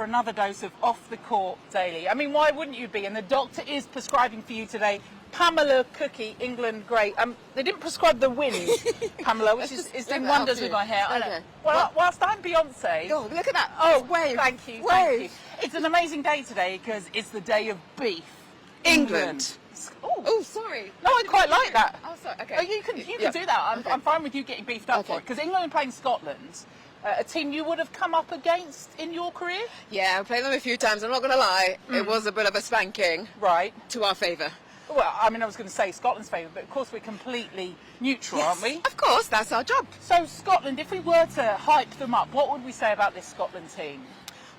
for another dose of Off the Court Daily. I mean, why wouldn't you be? And the doctor is prescribing for you today Pamela Cookey, England great. They didn't prescribe the wind, Pamela, which is doing wonders with my hair. Okay. Well, whilst I'm Beyonce... Oh, look at that. Oh, wave. Thank you, Wave. thank you. It's an amazing day today because it's the day of beef. England. Oh, sorry. No, I quite like that. Oh, sorry. Okay. Oh, you can do that. I'm fine with you getting beefed up for it. Okay. Because England are playing Scotland, a team you would have come up against in your career. Yeah, I played them a few times. I'm not going to lie. It was a bit of a spanking. Right. To our favour. Well, I mean, I was going to say Scotland's favour, but of course we're completely neutral, aren't we? Of course, that's our job. So Scotland, if we were to hype them up, what would we say about this Scotland team?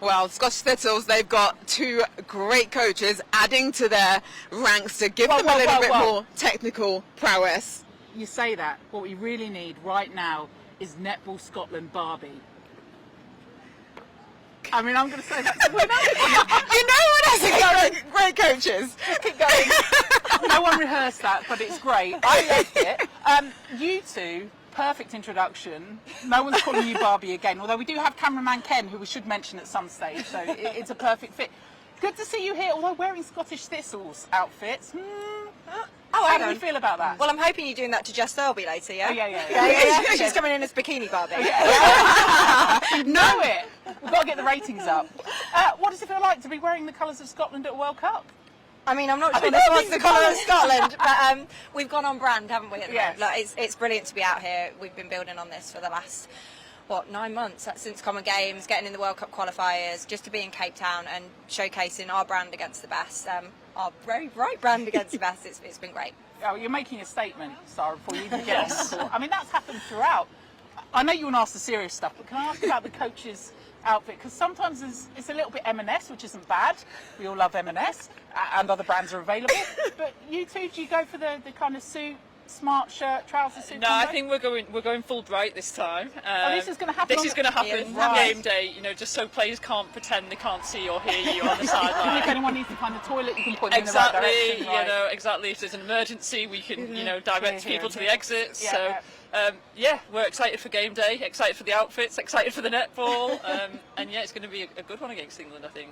Well, Scottish Thistles, they've got two great coaches adding to their ranks to give them a little bit more technical prowess. You say that. What we really need right now is Netball Scotland BARBIE. I mean, I'm going to say that. You know what I think? Great coaches. Just keep going. No one rehearsed that, but it's great. I loved it. You two, perfect introduction. No one's calling you Barbie again, although we do have cameraman Ken, who we should mention at some stage, so it's a perfect fit. Good to see you here, although wearing Scottish Thistles outfits. How do you feel about that? Well, I'm hoping you're doing that to Jess Thirlby later, yeah? Oh, yeah. She's coming in as Bikini Barbie. Know it. We've got to get the ratings up. What does it feel like to be wearing the colours of Scotland at a World Cup? I mean, I'm not sure this was the colour of Scotland, but we've gone on brand, haven't we? Yes. Like, it's brilliant to be out here. We've been building on this for the last, 9 months since Common Games, getting in the World Cup qualifiers, just to be in Cape Town and showcasing our brand against the best, our very bright brand against the best. It's been great. Oh, you're making a statement, Sara, before you even get on the court. I mean, that's happened throughout. I know you want to ask the serious stuff, but can I ask about the coach's outfit? Because sometimes it's a little bit M&S, which isn't bad. We all love M&S, and other brands are available. But you two, do you go for the kind of suit, smart shirt, trousers suit? No, I think we're going full bright this time. This is going to happen. This is going to happen game day. You know, just so players can't pretend they can't see or hear you on the sideline. If anyone needs to find a toilet, you can point them in the right direction. Exactly. You know, exactly. If there's an emergency, we can direct people to the exits. We're excited for game day. Excited for the outfits. Excited for the netball. And it's going to be a good one against England, I think.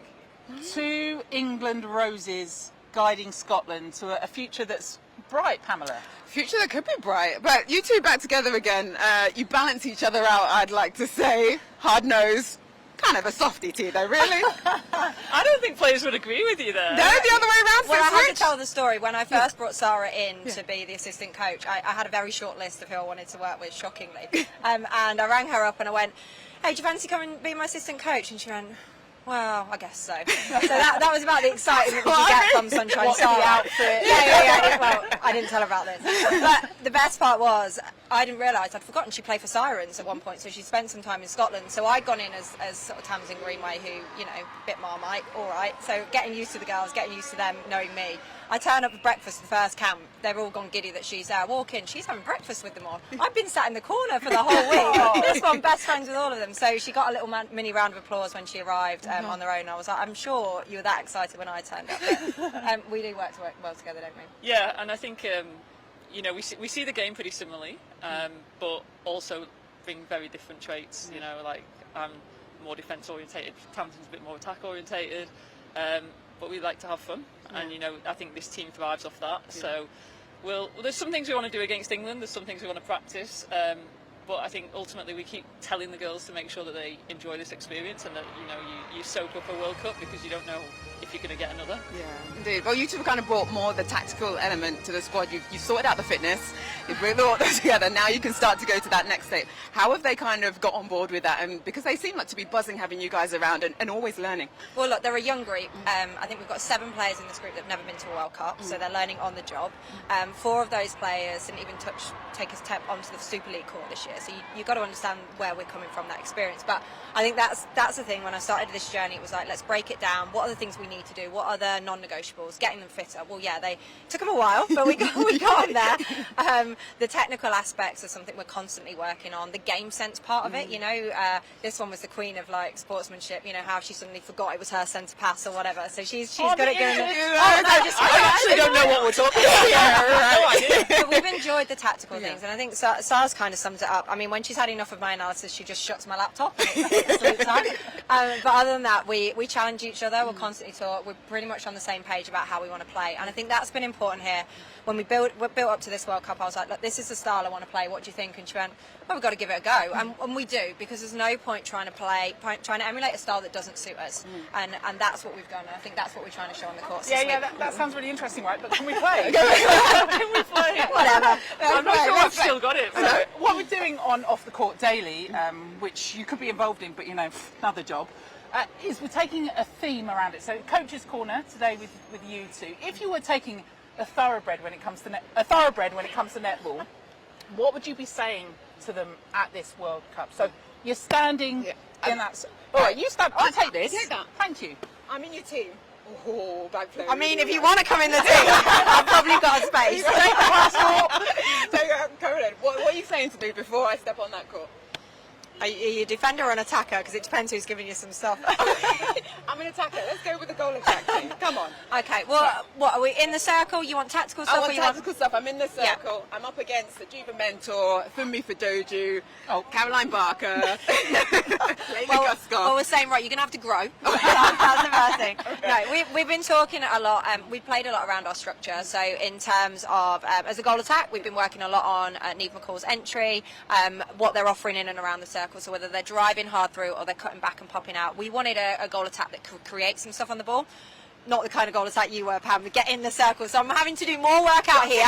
2 England roses guiding Scotland to a future that's bright, Pamela. Future that could be bright, but you two back together again. You balance each other out, I'd like to say. Hard nose, kind of a softie too, though, really. I don't think players would agree with you there. No, the other way around. Well, I have to tell the story. When I first brought Sara in to be the assistant coach, I had a very short list of who I wanted to work with, shockingly. And I rang her up and I went, "Hey, do you fancy coming and being my assistant coach?" And she went, "Well, I guess so." So that was about the excitement that you get from Sunshine Sara. The outfit. Yeah. Well, I didn't tell her about this. But the best part was, I didn't realise, I'd forgotten she played for Sirens at one point, so she spent some time in Scotland. So I'd gone in as sort of Tamsin Greenway, who, bit Marmite, all right. So getting used to the girls, getting used to them knowing me. I turn up for breakfast the first camp. They're all gone giddy that she's there. I walk in, she's having breakfast with them all. I've been sat in the corner for the whole week. This one, best friends with all of them. So she got a little mini round of applause when she arrived on their own. I was like, I'm sure you were that excited when I turned up. But, we do work well together, don't we? Yeah, and I think we see the game pretty similarly, but also bring very different traits. You know, like I'm more defence orientated, Tamsin's a bit more attack orientated. But we like to have fun, and I think this team thrives off that. So, there's some things we want to do against England. There's some things we want to practice, but I think ultimately we keep telling the girls to make sure that they enjoy this experience and that you soak up a World Cup, because you don't know if you're going to get another. Yeah, indeed. Well, you two have kind of brought more the tactical element to the squad. You sorted out the fitness, you've really all that together. Now you can start to go to that next stage. How have they kind of got on board with that? And because they seem like to be buzzing having you guys around and always learning. Well, look, they're a young group. I think we've got 7 players in this group that have never been to a World Cup, so they're learning on the job. 4 of those players didn't even take a step onto the Super League court this year. So you've got to understand where we're coming from, that experience. But I think that's the thing. When I started this journey, it was like, let's break it down. What are the things we need to do? What are the non-negotiables? Getting them fitter. Well, yeah, they took them a while, but we got them there. The technical aspects are something we're constantly working on. The game sense part of it, this one was the queen of like sportsmanship. How she suddenly forgot it was her centre pass or whatever. So she's good at doing it. actually don't know what we're talking about. No idea. But we've enjoyed the tactical things, and I think Sara's kind of sums it up. I mean, when she's had enough of my analysis, she just shuts my laptop. Absolute time. But other than that, we challenge each other. We'll constantly talk. We're pretty much on the same page about how we want to play, and I think that's been important here. When we built up to this World Cup, I was like, look, this is the style I want to play. What do you think? And she went, well, we've got to give it a go, and we do, because there's no point trying to emulate a style that doesn't suit us, and that's what we've done. And I think that's what we're trying to show on the course. That sounds really interesting, right? But can we play? Can we play? Whatever. I'm not sure I've still got it. So what we're doing on Off the Court Daily, which you could be involved in, but you know, another job, is we're taking a theme around it. So Coach's Corner today with you two. If you were taking a thoroughbred when it comes to netball, what would you be saying to them at this World Cup? So you're standing in that. All right, you stand. I'll take this. Take that. Thank you. I'm in your team. Oh, backflip. I mean, if you want to come in the team, I've probably got a space. Take the passport. Go ahead. What are you saying to me before I step on that court? Are you a defender or an attacker? Because it depends who's giving you some stuff. I'm an attacker. Let's go with the goal attack team. Come on. Okay, well, what, are we in the circle? You want tactical stuff? I want or you tactical stuff. I'm in the circle. I'm up against the Juba Mentor, Funmi Fadoju, Caroline Barker, Lady Guskov. Well, we're saying, right, you're going to have to grow. That's the first thing. No, we've been talking a lot. We've played a lot around our structure. So in terms of, as a goal attack, we've been working a lot on Neve McCall's entry, what they're offering in and around the circle. So whether they're driving hard through or they're cutting back and popping out. We wanted a goal attack that could create some stuff on the ball. Not the kind of goal attack you were, Pam. Get in the circle. So I'm having to do more work out here.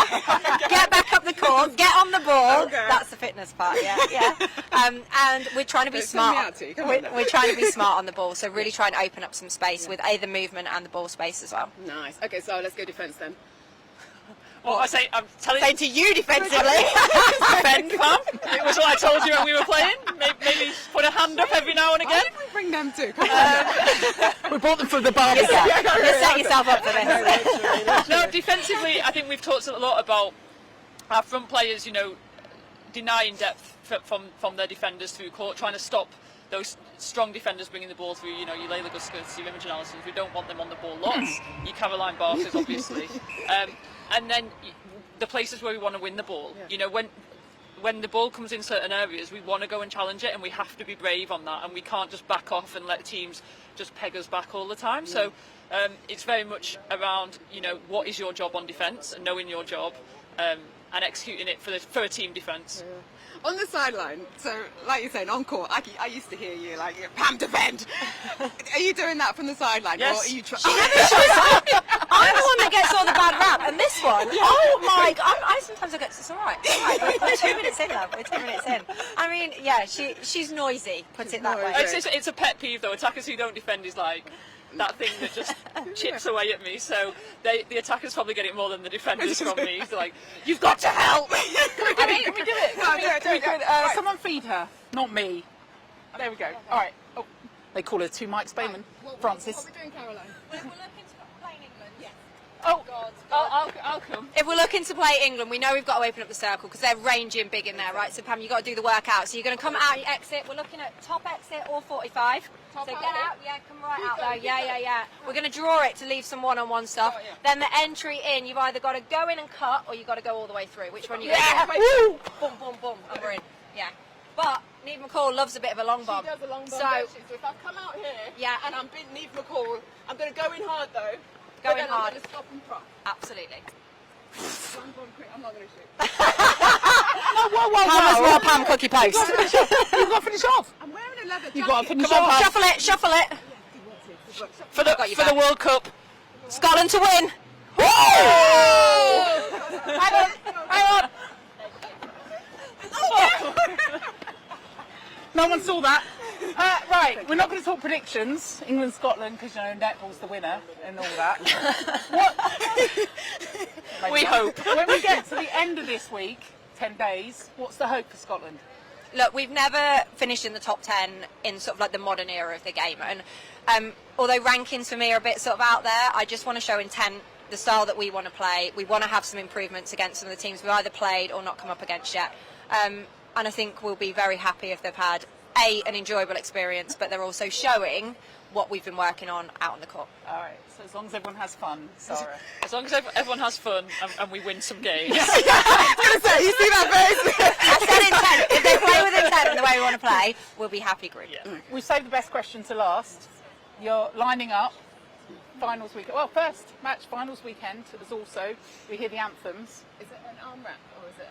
Get back up the court. Get on the ball. Okay. That's the fitness part. Yeah. And we're trying to be smart. We're trying to be smart on the ball. So really trying to open up some space with the movement and the ball space as well. Nice. Okay, so let's go defence then. Well, I'm telling Saying to you defensively. defend, Pam. It was what I told you when we were playing. Maybe put a hand up every now and again. Why did we bring them too? We brought them for the BARBIE. You set yourself up for this. No, defensively, I think we've talked a lot about our front players, denying depth from their defenders through court, trying to stop those strong defenders bringing the ball through, your Layla Guskovs, your Imogen Allisons. We don't want them on the ball lots. Your Caroline Barkers, obviously. And then the places where we want to win the ball. When the ball comes in certain areas, we want to go and challenge it, and we have to be brave on that, and we can't just back off and let teams just peg us back all the time. So it's very much around, what is your job on defence, and knowing your job, and executing it for a team defence. On the sideline, so like you're saying, on court, I used to hear you like, Pam, defend. Are you doing that from the sideline? Yes. Or are you I'm the one that gets all the bad rap, and this one, oh my God, I sometimes I get, it's all right. We're 2 minutes in, love. We're 2 minutes in. I mean, yeah, she's noisy, put it that way. It's a pet peeve though. Attackers who don't defend is like that thing that just chips away at me. So the attackers probably get it more than the defenders from me. So like, you've got to help. Can we do it? Someone feed her, not me. There we go. All right. Oh, they call her Francis-Bayman. Francis. What are we doing, Caroline? We're looking to play England. Yes. Oh, I'll come. If we're looking to play England, we know we've got to open up the circle because they're ranging big in there, right? So Pam, you've got to do the workout. So you're going to come out, you exit. We're looking at top exit or 45. So get out, come right out there. Yeah. We're going to draw it to leave some one-on-one stuff. Then the entry in, you've either got to go in and cut or you've got to go all the way through. Which one you going to do? Boom, and we're in. Yeah. But Neve McCall loves a bit of a long bomb. She does a long bomb. So if I come out here and I'm beating Neve McCall, I'm going to go in hard though. Go in hard. I'm going to stop and prop. Absolutely. One bomb quick. I'm not going to shoot. Pam as well, Pam Cookie Post. You've got to finish off. I'm wearing a leather jacket. You've got to finish Come on, off. shuffle it. For the World Cup. Scotland to win. Hang on. No one saw that. Right, we're not going to talk predictions. England, Scotland, because netball's the winner and all that. We hope. When we get to the end of this week, 10 days, what's the hope for Scotland? Look, we've never finished in the top 10 in sort of like the modern era of the game, and although rankings for me are a bit sort of out there, I just want to show intent, the style that we want to play. We want to have some improvements against some of the teams we've either played or not come up against yet. And I think we'll be very happy if they've had an enjoyable experience, but they're also showing what we've been working on out on the court. All right, so as long as everyone has fun, Sara. As long as everyone has fun and we win some games. You see that face? I said intent. If they play with intent and the way we want to play, we'll be happy group. Yeah. We've saved the best question to last. You're lining up. Finals weekend. Well, first match finals weekend is also. We hear the anthems. Is it an arm wrap or is it?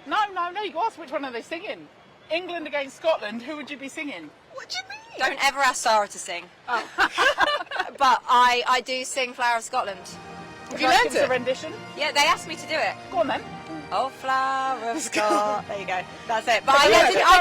No. You asked which one are they singing? England against Scotland. Who would you be singing? What do you mean? Don't ever ask Sara to sing. But I do sing Flower of Scotland. Have you learned a it? rendition? Yeah, they asked me to do it. Go on then. Oh, flower of Scotland. There you go. That's it. But I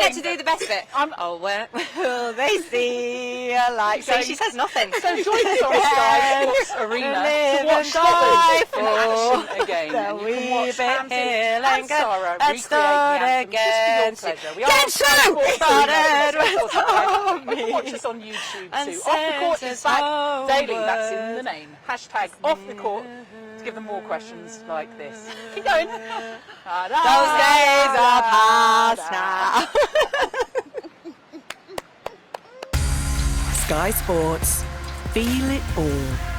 get to do the best bit. Oh, where will they see a light? See, she says nothing. So join us on Sky Sports Arena to watch Scotland in action again. And you can watch Tamsin and Sara recreate the anthem just for your pleasure. We are Sky Sports Arena. You can watch us on YouTube too. Off the Court is back daily. That's in the name. Hashtag Off the Court to give them more questions like this. Keep going. Those days are past now. Sky Sports. Feel it all.